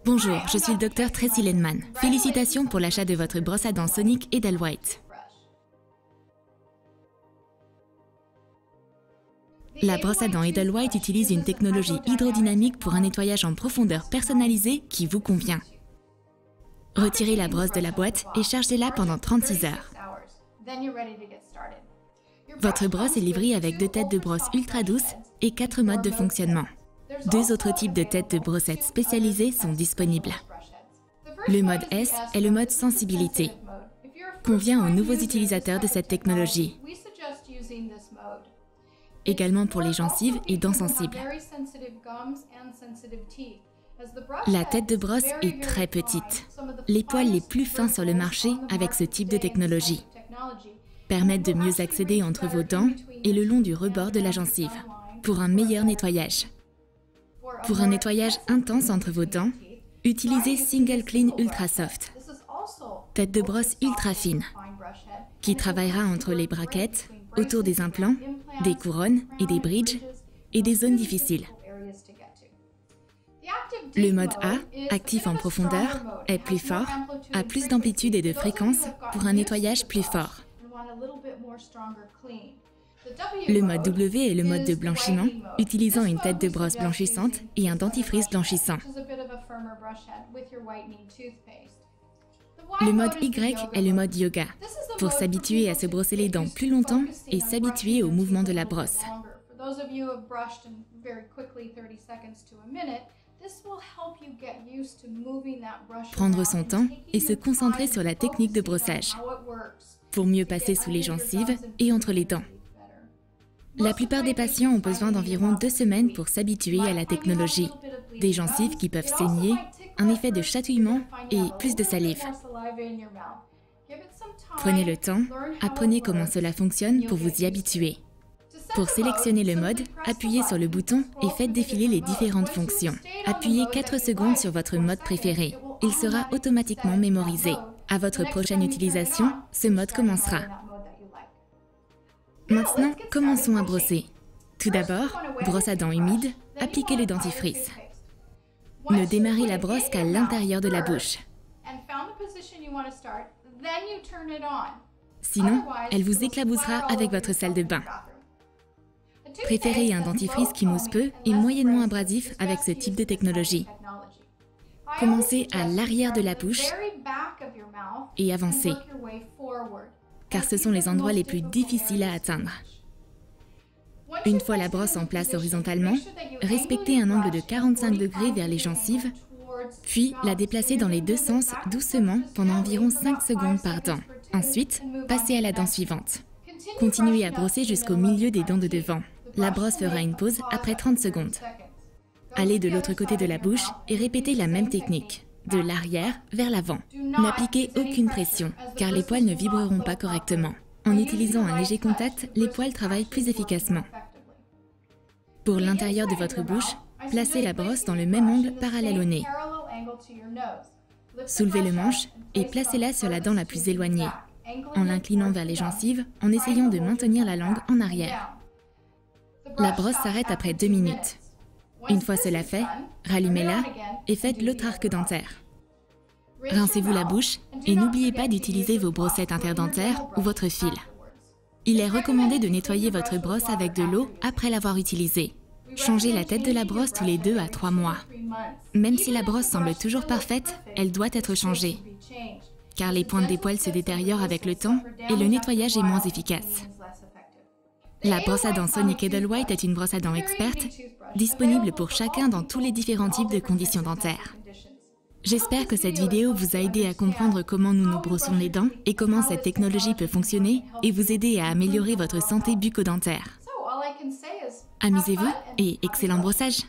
Bonjour, je suis le docteur Tracy Lenman. Félicitations pour l'achat de votre brosse à dents Sonic Edelweiss. La brosse à dents Edelweiss utilise une technologie hydrodynamique pour un nettoyage en profondeur personnalisé qui vous convient. Retirez la brosse de la boîte et chargez-la pendant 36 heures. Votre brosse est livrée avec 2 têtes de brosse ultra douces et 4 modes de fonctionnement. 2 autres types de têtes de brossettes spécialisées sont disponibles. Le mode S est le mode sensibilité. Convient aux nouveaux utilisateurs de cette technologie. Également pour les gencives et dents sensibles. La tête de brosse est très petite. Les poils les plus fins sur le marché avec ce type de technologie permettent de mieux accéder entre vos dents et le long du rebord de la gencive pour un meilleur nettoyage. Pour un nettoyage intense entre vos dents, utilisez Single Clean Ultra Soft, tête de brosse ultra fine, qui travaillera entre les braquettes, autour des implants, des couronnes et des bridges, et des zones difficiles. Le mode A, actif en profondeur, est plus fort, a plus d'amplitude et de fréquence pour un nettoyage plus fort. Le mode W est le mode de blanchiment, utilisant une tête de brosse blanchissante et un dentifrice blanchissant. Le mode Y est le mode yoga, pour s'habituer à se brosser les dents plus longtemps et s'habituer au mouvement de la brosse. Prendre son temps et se concentrer sur la technique de brossage, pour mieux passer sous les gencives et entre les dents. La plupart des patients ont besoin d'environ 2 semaines pour s'habituer à la technologie. Des gencives qui peuvent saigner, un effet de chatouillement et plus de salive. Prenez le temps, apprenez comment cela fonctionne pour vous y habituer. Pour sélectionner le mode, appuyez sur le bouton et faites défiler les différentes fonctions. Appuyez 4 secondes sur votre mode préféré. Il sera automatiquement mémorisé. À votre prochaine utilisation, ce mode commencera. Maintenant, commençons à brosser. Tout d'abord, brosse à dents humide, appliquez le dentifrice. Ne démarrez la brosse qu'à l'intérieur de la bouche. Sinon, elle vous éclaboussera avec votre salle de bain. Préférez un dentifrice qui mousse peu et moyennement abrasif avec ce type de technologie. Commencez à l'arrière de la bouche et avancez, car ce sont les endroits les plus difficiles à atteindre. Une fois la brosse en place horizontalement, respectez un angle de 45 degrés vers les gencives, puis la déplacez dans les 2 sens doucement pendant environ 5 secondes par dent. Ensuite, passez à la dent suivante. Continuez à brosser jusqu'au milieu des dents de devant. La brosse fera une pause après 30 secondes. Allez de l'autre côté de la bouche et répétez la même technique, de l'arrière vers l'avant. N'appliquez aucune pression, car les poils ne vibreront pas correctement. En utilisant un léger contact, les poils travaillent plus efficacement. Pour l'intérieur de votre bouche, placez la brosse dans le même angle parallèle au nez. Soulevez le manche et placez-la sur la dent la plus éloignée, en l'inclinant vers les gencives, en essayant de maintenir la langue en arrière. La brosse s'arrête après 2 minutes. Une fois cela fait, rallumez-la et faites l'autre arc dentaire. Rincez-vous la bouche et n'oubliez pas d'utiliser vos brossettes interdentaires ou votre fil. Il est recommandé de nettoyer votre brosse avec de l'eau après l'avoir utilisée. Changez la tête de la brosse tous les 2 à 3 mois. Même si la brosse semble toujours parfaite, elle doit être changée, car les pointes des poils se détériorent avec le temps et le nettoyage est moins efficace. La brosse à dents Sonic Edelweiss est une brosse à dents experte, disponible pour chacun dans tous les différents types de conditions dentaires. J'espère que cette vidéo vous a aidé à comprendre comment nous nous brossons les dents et comment cette technologie peut fonctionner et vous aider à améliorer votre santé bucco-dentaire. Amusez-vous et excellent brossage!